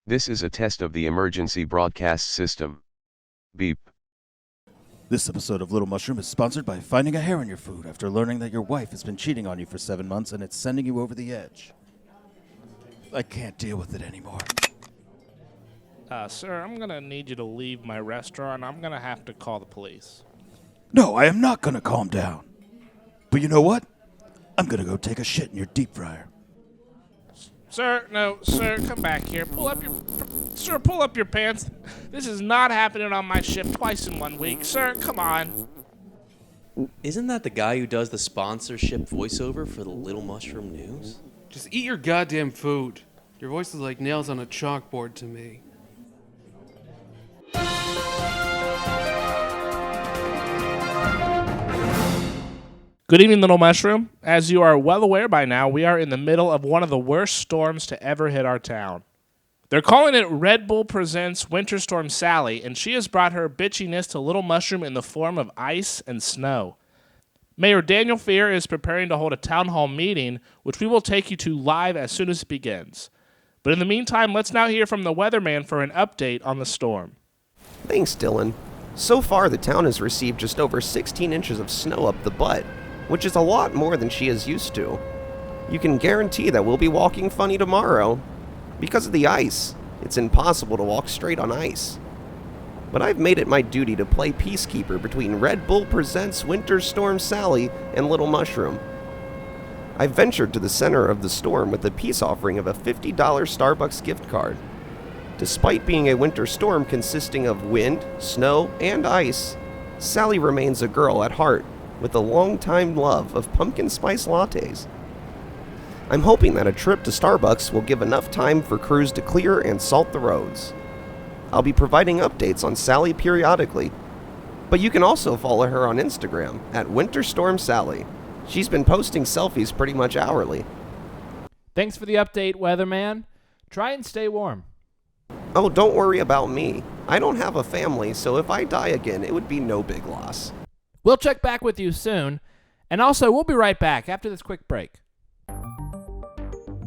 This is a test of the emergency broadcast system. Beep. This episode of Little Mushroom is sponsored by finding a hair in your food after learning that your wife has been cheating on you for 7 months and it's sending you over the edge. I can't deal with it anymore. Sir, I'm gonna need you to leave my restaurant. I'm gonna have to call the police. No, I am not gonna calm down. But you know what? I'm gonna go take a shit in your deep fryer. Sir, come back here. Pull up your pants. This is not happening on my shift twice in 1 week. Sir, come on. Isn't that the guy who does the sponsorship voiceover for the Little Mushroom News? Just eat your goddamn food. Your voice is like nails on a chalkboard to me. Good evening, Little Mushroom. As you are well aware by now, we are in the middle of one of the worst storms to ever hit our town. They're calling it Redbull presents Winter Storm Sally, and she has brought her bitchiness to Little Mushroom in the form of ice and snow. Mayor Daniel Fear is preparing to hold a town hall meeting, which we will take you to live as soon as it begins. But in the meantime, let's now hear from the weatherman for an update on the storm. Thanks, Dylan. So far, the town has received just over 16 inches of snow up the butt, which is a lot more than she is used to. You can guarantee that we'll be walking funny tomorrow. Because of the ice, it's impossible to walk straight on ice. But I've made it my duty to play peacekeeper between Redbull presents Winter Storm Sally and Little Mushroom. I ventured to the center of the storm with a peace offering of a $50 Starbucks gift card. Despite being a winter storm consisting of wind, snow, and ice, Sally remains a girl at heart with a long-time love of pumpkin spice lattes. I'm hoping that a trip to Starbucks will give enough time for crews to clear and salt the roads. I'll be providing updates on Sally periodically, but you can also follow her on Instagram at Winter Storm Sally. She's been posting selfies pretty much hourly. Thanks for the update, weatherman. Try and stay warm. Oh, don't worry about me. I don't have a family, so if I die again, it would be no big loss. We'll check back with you soon. And also, we'll be right back after this quick break.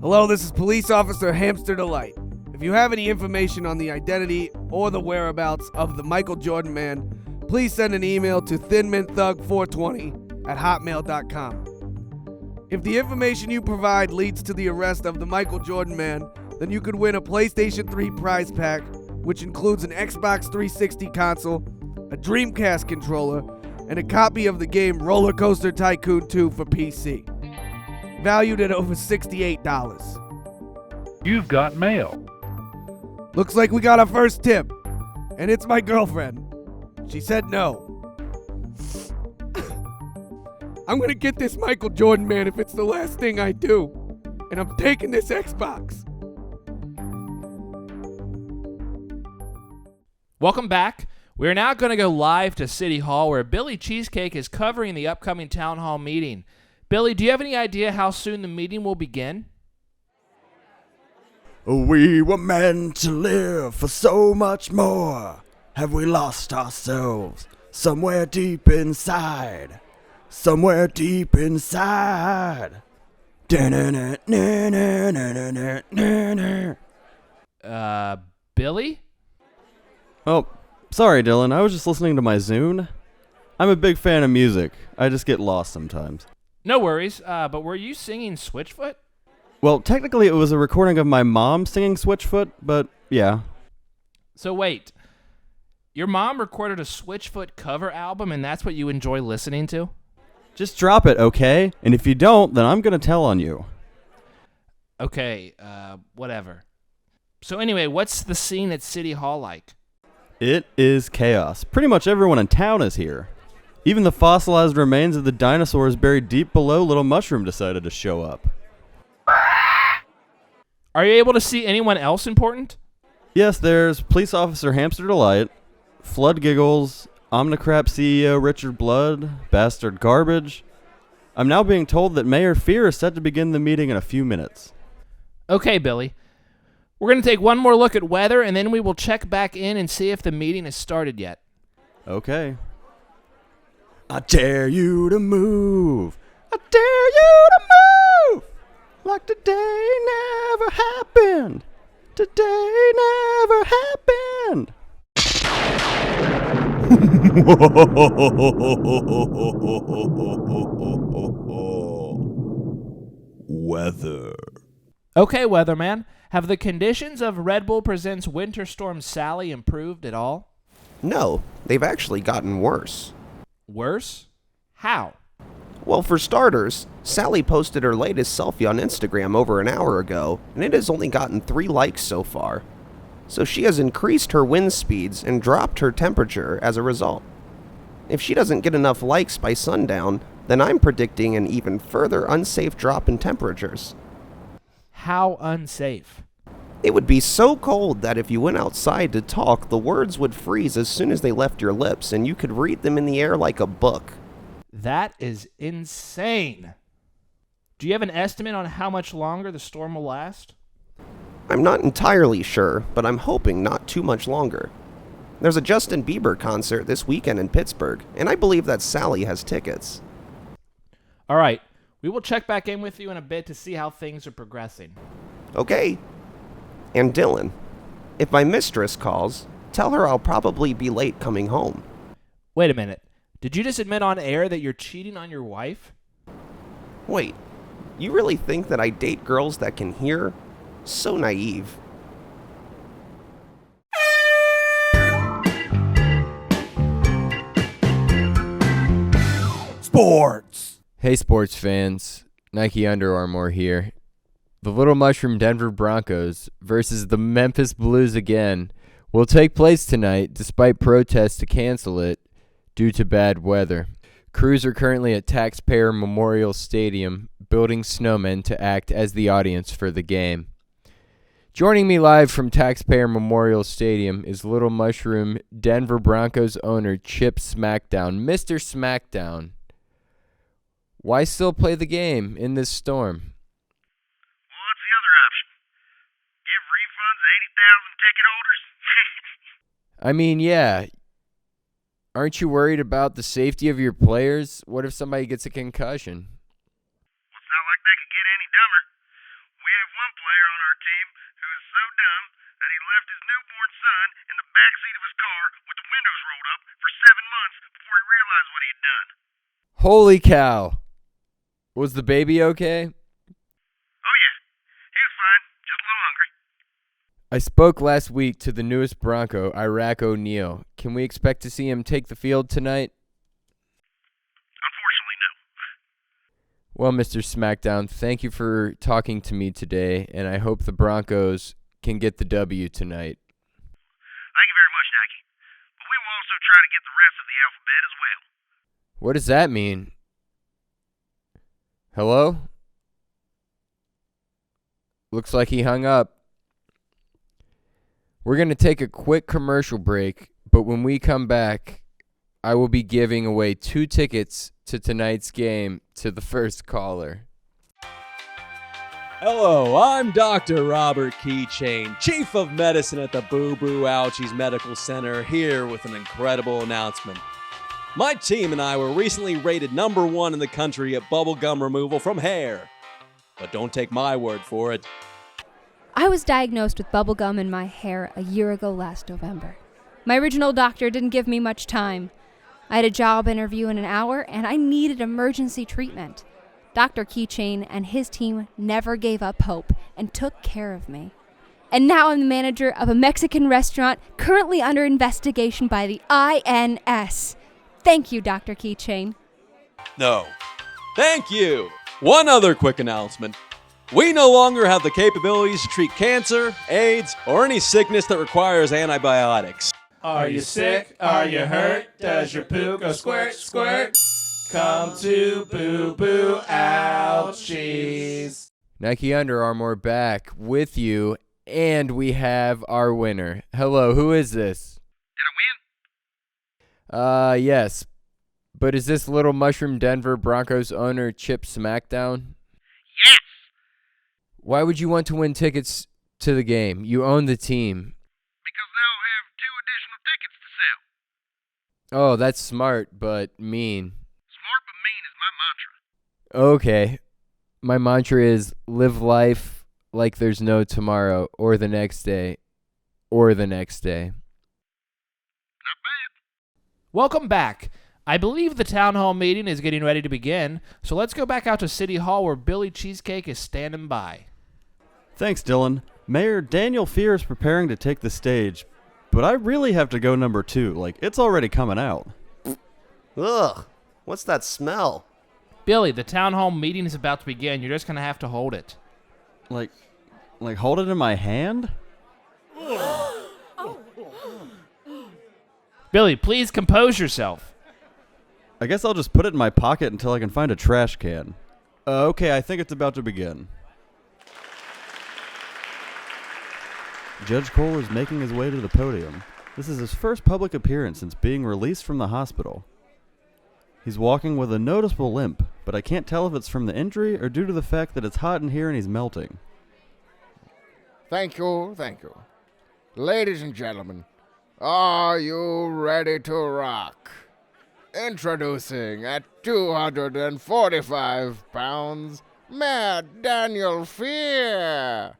Hello, this is Police Officer Hamster Delight. If you have any information on the identity or the whereabouts of the Michael Jordan man, please send an email to thinminthug420@hotmail.com. If the information you provide leads to the arrest of the Michael Jordan man, then you could win a PlayStation 3 prize pack, which includes an Xbox 360 console, a Dreamcast controller, and a copy of the game Roller Coaster Tycoon 2 for PC, valued at over $68. You've got mail. Looks like we got our first tip, and it's my girlfriend. She said no. I'm gonna get this Michael Jordan man if it's the last thing I do, and I'm taking this Xbox. Welcome back. We are now going to go live to City Hall where Billy Cheesecake is covering the upcoming town hall meeting. Billy, do you have any idea how soon the meeting will begin? We were meant to live for so much more. Have we lost ourselves somewhere deep inside? Somewhere deep inside. Billy? Oh, sorry, Dylan. I was just listening to my Zune. I'm a big fan of music. I just get lost sometimes. No worries, but were you singing Switchfoot? Well, technically it was a recording of my mom singing Switchfoot, but yeah. So wait, your mom recorded a Switchfoot cover album and that's what you enjoy listening to? Just drop it, okay? And if you don't, then I'm gonna tell on you. Okay, whatever. So anyway, what's the scene at City Hall like? It is chaos. Pretty much everyone in town is here. Even the fossilized remains of the dinosaurs buried deep below Little Mushroom decided to show up. Are you able to see anyone else important? Yes, there's Police Officer Hamster Delight, Flood Giggles, Omnicrap CEO Richard Blood, Bastard Garbage. I'm now being told that Mayor Fear is set to begin the meeting in a few minutes. Okay, Billy. We're going to take one more look at weather, and then we will check back in and see if the meeting has started yet. Okay. I dare you to move. I dare you to move. Like today never happened. Today never happened. Weather. Okay, weatherman. Have the conditions of Red Bull Presents Winter Storm Sally improved at all? No, they've actually gotten worse. Worse? How? Well, for starters, Sally posted her latest selfie on Instagram over an hour ago, and it has only gotten 3 likes so far. So she has increased her wind speeds and dropped her temperature as a result. If she doesn't get enough likes by sundown, then I'm predicting an even further unsafe drop in temperatures. How unsafe? It would be so cold that if you went outside to talk, the words would freeze as soon as they left your lips, and you could read them in the air like a book. That is insane. Do you have an estimate on how much longer the storm will last? I'm not entirely sure, but I'm hoping not too much longer. There's a Justin Bieber concert this weekend in Pittsburgh, and I believe that Sally has tickets. All right. We will check back in with you in a bit to see how things are progressing. Okay. And Dylan, if my mistress calls, tell her I'll probably be late coming home. Wait a minute. Did you just admit on air that you're cheating on your wife? Wait, you really think that I date girls that can hear? So naive. Sports. Hey sports fans, Nike Under Armour here. The Little Mushroom Denver Broncos versus the Memphis Blues again will take place tonight despite protests to cancel it due to bad weather. Crews are currently at Taxpayer Memorial Stadium building snowmen to act as the audience for the game. Joining me live from Taxpayer Memorial Stadium is Little Mushroom Denver Broncos owner Chip Smackdown. Mr. Smackdown, why still play the game in this storm? Well, what's the other option? Give refunds to 80,000 ticket holders? I mean, yeah. Aren't you worried about the safety of your players? What if somebody gets a concussion? Well, it's not like they could get any dumber. We have one player on our team who is so dumb that he left his newborn son in the backseat of his car with the windows rolled up for 7 months before he realized what he had done. Holy cow. Was the baby okay? Oh, yeah. He was fine. Just a little hungry. I spoke last week to the newest Bronco, Iraq O'Neal. Can we expect to see him take the field tonight? Unfortunately, no. Well, Mr. Smackdown, thank you for talking to me today, and I hope the Broncos can get the W tonight. Thank you very much, Nike. But we will also try to get the rest of the alphabet as well. What does that mean? Hello? Looks like he hung up. We're going to take a quick commercial break, but when we come back, I will be giving away 2 tickets to tonight's game to the first caller. Hello, I'm Dr. Robert Keychain, Chief of Medicine at the Boo Boo Ouchies Medical Center, here with an incredible announcement. My team and I were recently rated #1 in the country at bubblegum removal from hair. But don't take my word for it. I was diagnosed with bubblegum in my hair a year ago last November. My original doctor didn't give me much time. I had a job interview in an hour, and I needed emergency treatment. Dr. Keychain and his team never gave up hope and took care of me. And now I'm the manager of a Mexican restaurant currently under investigation by the INS. Thank you, Dr. Keychain. No. Thank you. One other quick announcement. We no longer have the capabilities to treat cancer, AIDS, or any sickness that requires antibiotics. Are you sick? Are you hurt? Does your poo go squirt, squirt? Come to Boo Boo Ouchies. Nike Under Armour back with you, and we have our winner. Hello, who is this? Did I win? Yes. But is this Little Mushroom Denver Broncos owner Chip Smackdown? Yes! Why would you want to win tickets to the game? You own the team. Because now I'll have 2 additional tickets to sell. Oh, that's smart, but mean. Smart but mean is my mantra. Okay. My mantra is live life, like there's no tomorrow or the next day or the next day. Welcome back. I believe the town hall meeting is getting ready to begin, so let's go back out to City Hall where Billy Cheesecake is standing by. Thanks, Dylan. Mayor Daniel Fear is preparing to take the stage, but I really have to go number 2. Like, it's already coming out. Ugh, what's that smell? Billy, the town hall meeting is about to begin. You're just going to have to hold it. Like hold it in my hand? Billy, please compose yourself. I guess I'll just put it in my pocket until I can find a trash can. Okay, I think it's about to begin. Judge Cole is making his way to the podium. This is his first public appearance since being released from the hospital. He's walking with a noticeable limp, but I can't tell if it's from the injury or due to the fact that it's hot in here and he's melting. Thank you, thank you. Ladies and gentlemen, are you ready to rock? Introducing at 245 pounds, Mayor Daniel Fear.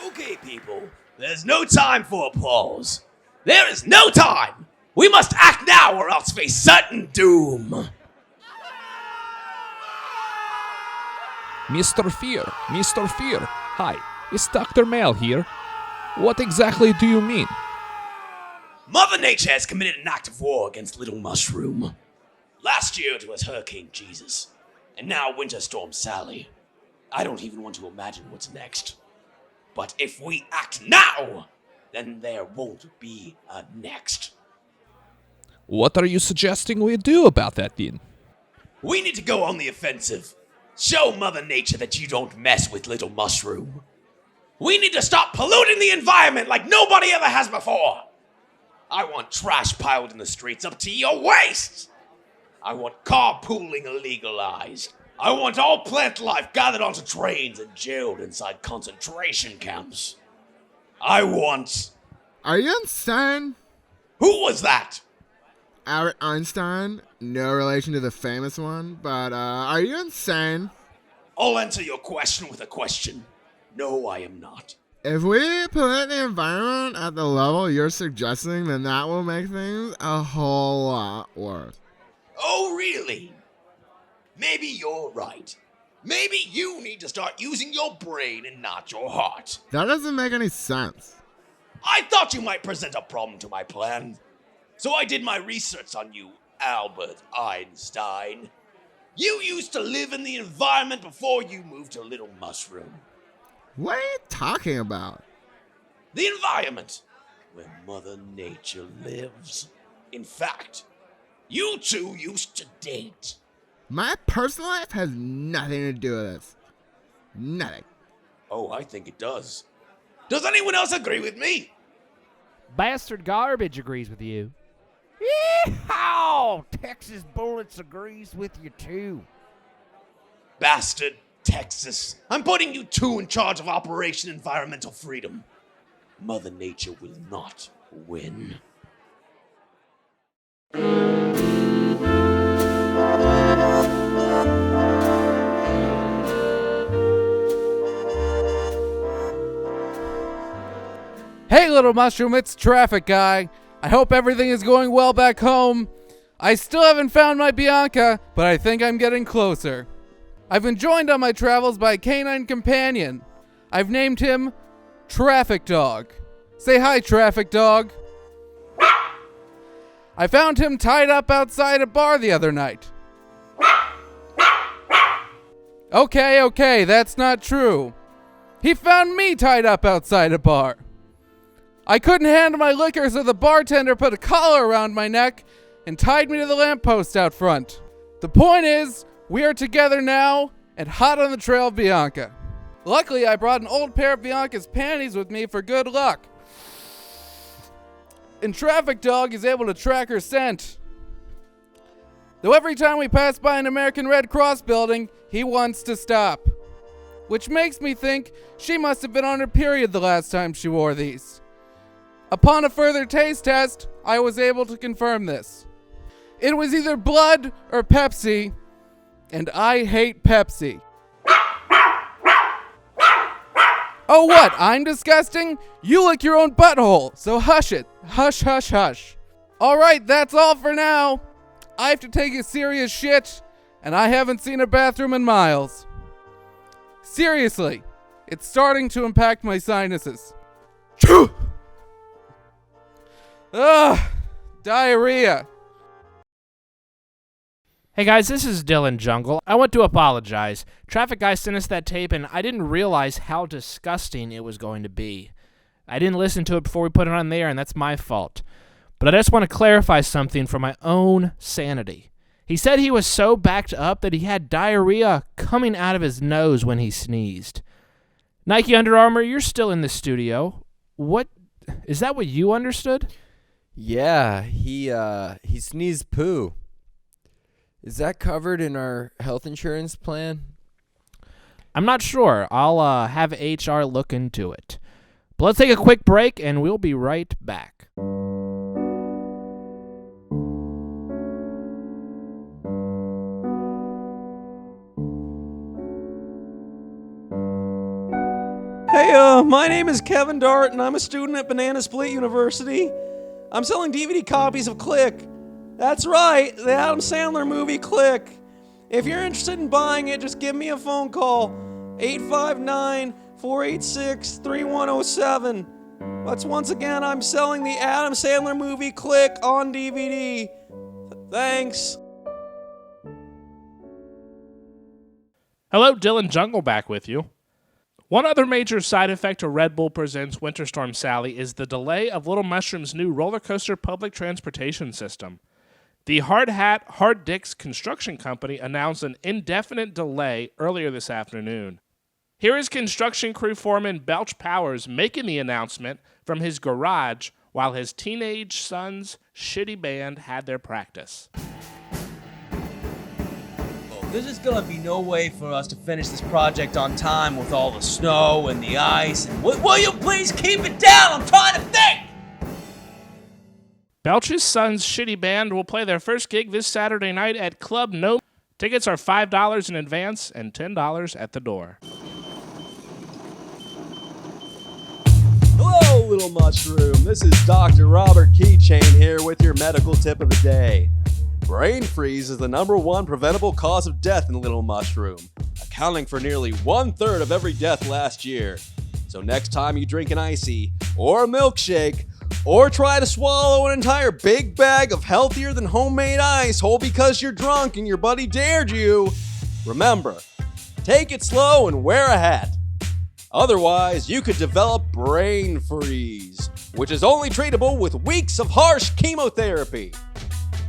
Okay, people, there's no time for applause. There is no time. We must act now or else face certain doom. Mr. Fear, Mr. Fear. Hi, is Dr. Mail here? What exactly do you mean? Mother Nature has committed an act of war against Little Mushroom. Last year it was Hurricane Jesus, and now Winter Storm Sally. I don't even want to imagine what's next. But if we act now, then there won't be a next. What are you suggesting we do about that, then? We need to go on the offensive. Show Mother Nature that you don't mess with Little Mushroom. We need to stop polluting the environment like nobody ever has before. I want trash piled in the streets up to your waist. I want carpooling legalized. I want all plant life gathered onto trains and jailed inside concentration camps. I want... Are you insane? Who was that? Albert Einstein, no relation to the famous one, but are you insane? I'll answer your question with a question. No, I am not. If we pollute the environment at the level you're suggesting, then that will make things a whole lot worse. Oh, really? Maybe you're right. Maybe you need to start using your brain and not your heart. That doesn't make any sense. I thought you might present a problem to my plan. So I did my research on you, Albert Einstein. You used to live in the environment before you moved to Little Mushroom. What are you talking about? The environment, where Mother Nature lives. In fact, you two used to date. My personal life has nothing to do with this. Nothing. Oh, I think it does. Does anyone else agree with me? Bastard Garbage agrees with you. Yeehaw! Texas Bullets agrees with you too. Bastard Texas. I'm putting you two in charge of Operation Environmental Freedom. Mother Nature will not win. Hey, Little Mushroom, it's Traffic Guy. I hope everything is going well back home. I still haven't found my Bianca, but I think I'm getting closer. I've been joined on my travels by a canine companion. I've named him Traffic Dog. Say hi, Traffic Dog. I found him tied up outside a bar the other night. Okay, that's not true. He found me tied up outside a bar. I couldn't handle my liquor, so the bartender put a collar around my neck and tied me to the lamppost out front. The point is, we are together now and hot on the trail of Bianca. Luckily, I brought an old pair of Bianca's panties with me for good luck. And Traffic Dog is able to track her scent. Though every time we pass by an American Red Cross building, he wants to stop. Which makes me think she must have been on her period the last time she wore these. Upon a further taste test, I was able to confirm this. It was either blood or Pepsi, And I hate Pepsi. Oh, what? I'm disgusting? You lick your own butthole, so hush it. Hush, hush, hush. All right, that's all for now. I have to take a serious shit, and I haven't seen a bathroom in miles. Seriously, it's starting to impact my sinuses. Ugh, diarrhea. Hey guys, this is Dylan Jungle. I want to apologize. Traffic guy sent us that tape and I didn't realize how disgusting it was going to be. I didn't listen to it before we put it on there and that's my fault. But I just want to clarify something for my own sanity. He said he was so backed up that he had diarrhea coming out of his nose when he sneezed. Nike Under Armour, you're still in the studio. What, is that what you understood? Yeah, he sneezed poo. Is that covered in our health insurance plan? I'm not sure. I'll have HR look into it. But let's take a quick break and we'll be right back. Hey, my name is Kevin Dart, and I'm a student at Banana Split University. I'm selling DVD copies of Click. That's right, the Adam Sandler movie Click. If you're interested in buying it, just give me a phone call. 859-486-3107. But once again, I'm selling the Adam Sandler movie Click on DVD. Thanks. Hello, Dylan Jungle back with you. One other major side effect to Redbull Presents Winter Storm Sally is the delay of Little Mushroom's new roller coaster public transportation system. The Hard Hat, Hard Dicks construction company announced an indefinite delay earlier this afternoon. Here is construction crew foreman Belch Powers making the announcement from his garage while his teenage son's shitty band had their practice. There's just gonna be no way for us to finish this project on time with all the snow and the ice. And will you please keep it down? I'm trying to think! Belch's son's shitty band will play their first gig this Saturday night at Club No. Tickets are $5 in advance and $10 at the door. Hello, Little Mushroom. This is Dr. Robert Keychain here with your medical tip of the day. Brain freeze is the #1 preventable cause of death in Little Mushroom, accounting for nearly 1/3 of every death last year. So next time you drink an icy, or a milkshake, or try to swallow an entire big bag of healthier than homemade ice whole because you're drunk and your buddy dared you, remember, take it slow and wear a hat. Otherwise, you could develop brain freeze, which is only treatable with weeks of harsh chemotherapy.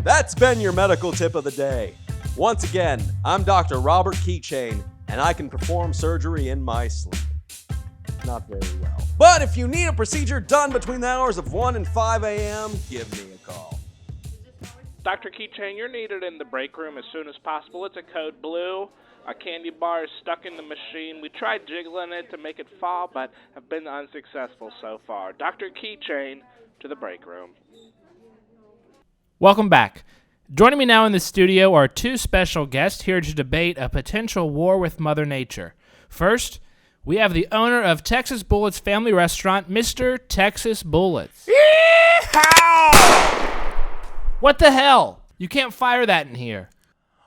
That's been your medical tip of the day. Once again, I'm Dr. Robert Keychain, and I can perform surgery in my sleep. Not very well. But if you need a procedure done between the hours of 1 and 5 a.m., give me a call. Dr. Keychain, you're needed in the break room as soon as possible. It's a code blue. A candy bar is stuck in the machine. We tried jiggling it to make it fall, but have been unsuccessful so far. Dr. Keychain to the break room. Welcome back. Joining me now in the studio are two special guests here to debate a potential war with Mother Nature. First, we have the owner of Texas Bullets Family Restaurant, Mr. Texas Bullets. Yeehaw! What the hell? You can't fire that in here.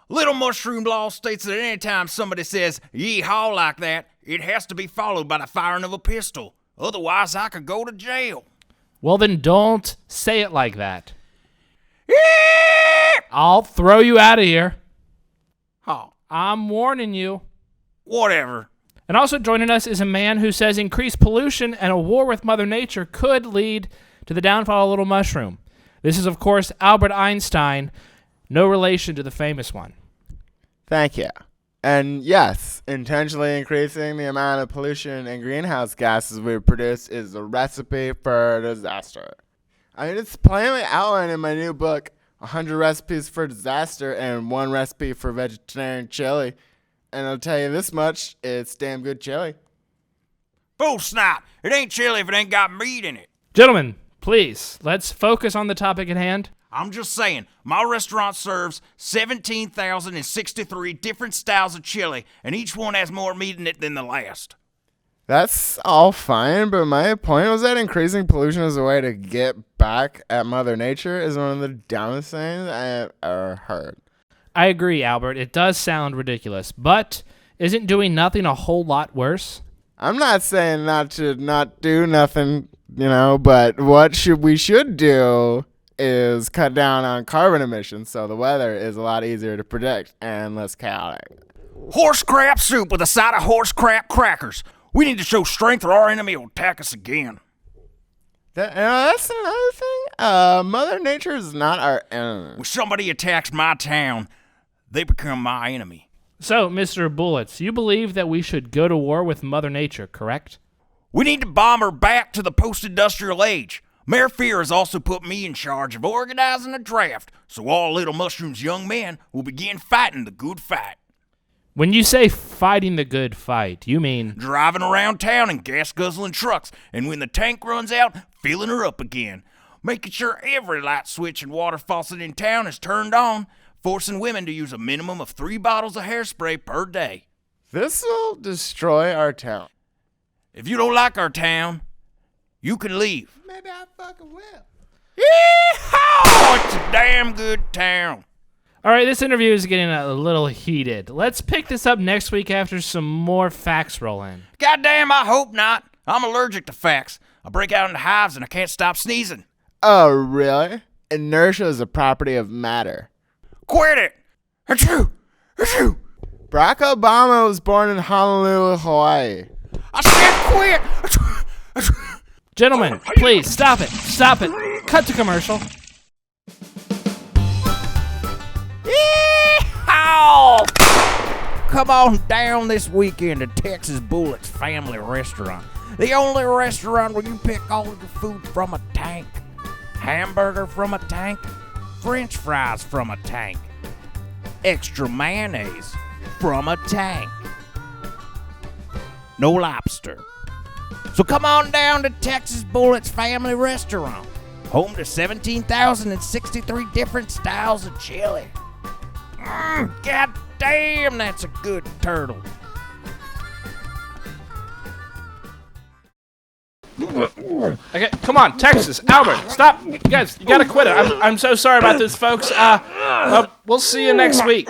Little Mushroom law states that anytime somebody says yeehaw like that, it has to be followed by the firing of a pistol. Otherwise, I could go to jail. Well, then don't say it like that. I'll throw you out of here. Oh, I'm warning you. Whatever. And also joining us is a man who says increased pollution and a war with Mother Nature could lead to the downfall of Little Mushroom. This is, of course, Albert Einstein, no relation to the famous one. Thank you. And yes, intentionally increasing the amount of pollution and greenhouse gases we produce is a recipe for disaster. I mean, it's plainly outlined in my new book, 100 Recipes for Disaster and 1 Recipe for Vegetarian Chili. And I'll tell you this much, it's damn good chili. Bull snot! It ain't chili if it ain't got meat in it. Gentlemen, please, let's focus on the topic at hand. I'm just saying, my restaurant serves 17,063 different styles of chili, and each one has more meat in it than the last. That's all fine, but my point was that increasing pollution as a way to get back at Mother Nature is one of the dumbest things I have ever heard. I agree, Albert. It does sound ridiculous, but isn't doing nothing a whole lot worse? I'm not saying not to not do nothing, but what we should do is cut down on carbon emissions so the weather is a lot easier to predict and less chaotic. Horse crap soup with a side of horse crap crackers. We need to show strength or our enemy will attack us again. That's another thing. Mother Nature is not our enemy. When somebody attacks my town, they become my enemy. So, Mr. Bullets, you believe that we should go to war with Mother Nature, correct? We need to bomb her back to the post-industrial age. Mayor Fear has also put me in charge of organizing a draft, so all Little Mushroom's young men will begin fighting the good fight. When you say fighting the good fight, you mean driving around town in gas-guzzling trucks, and when the tank runs out, filling her up again. Making sure every light switch and water faucet in town is turned on, forcing women to use a minimum of 3 bottles of hairspray per day. This will destroy our town. If you don't like our town, you can leave. Maybe I fucking will. Yeehaw! It's a damn good town. All right, this interview is getting a little heated. Let's pick this up next week after some more facts roll in. Goddamn, I hope not. I'm allergic to facts. I break out into hives and I can't stop sneezing. Oh, really? Inertia is a property of matter. Quit it! Achoo! Achoo! Barack Obama was born in Honolulu, Hawaii. I said quit! Achoo! Achoo! Gentlemen, please, stop it. Stop it. Cut to commercial. Yeehaw! Come on down this weekend to Texas Bullet's Family Restaurant. The only restaurant where you pick all of your food from a tank. Hamburger from a tank. French fries from a tank. Extra mayonnaise from a tank. No lobster. So come on down to Texas Bullet's Family Restaurant. Home to 17,063 different styles of chili. God damn, that's a good turtle. Okay, come on, Texas, Albert, stop. You guys, you gotta quit it. I'm so sorry about this, folks. We'll see you next week.